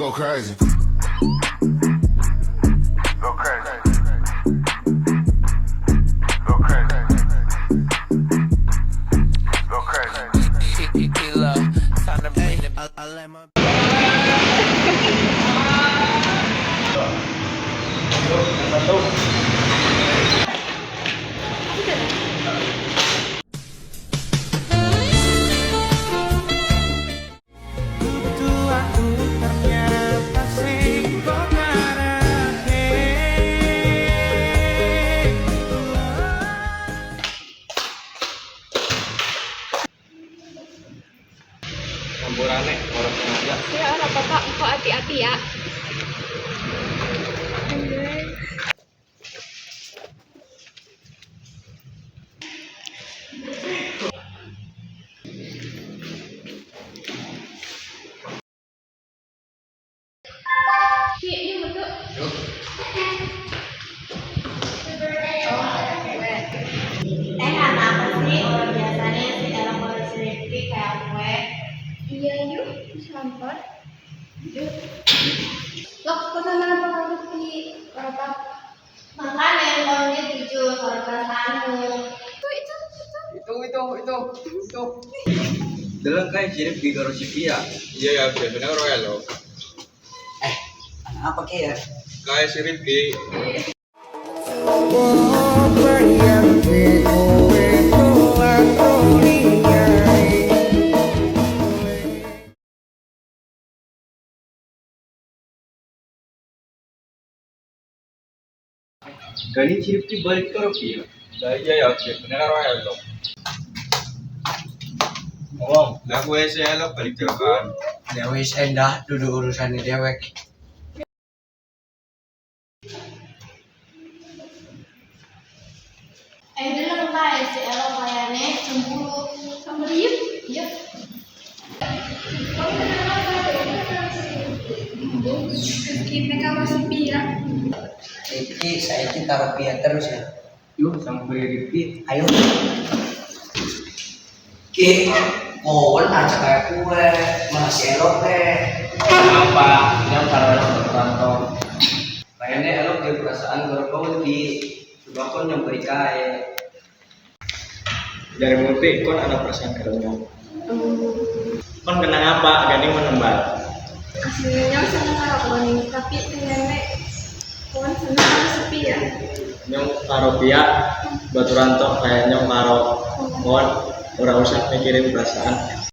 Go crazy. Go crazy. Go crazy. Go crazy. Killer. Time to bring it. I let my. Campurannya orang sengaja. Ya orang bapak kok hati-hati ya. Iya betul. Yuk. Kenapa sih orang biasanya si dalam kondisi Rifki kayak gue? Iya yuk, sampai. Yuk. Loh, pesanan apa kamu di apa? Makanya yang kalau dia jujur kalau perasaanmu. Itu. Dalam kayak sirip di Garo Sipia. Iya ya, benar royal lo. Apa kayak Kayak sirip di. Gani sirip di balik ke rupiah. Iya ya, benar royal lo. Oh, lagu saya lo balik ke kan. ya wis endah duduk urusan dewek. Dulu kayak si Elo kayaknya cemburu. Sama dia? Iya. Kita kamu sepia. Iki saya taruh rupiah terus ya. Yuk, sampai repeat. Ayo. Ki, mau aja kayak kue, masih elok Apa? Yang karena kantor. Kayaknya elok di perasaan berkau di sebabkan yang berikai. Dari multi kon ada perasaan kerja. Kon kenang apa? Gani menembak. Aslinya senang kalau nih, tapi nenek kawan senang kalau sepi ya. Nyong karo pihak baturan tok kayak nyong karo kon ora usah mikirin perasaan.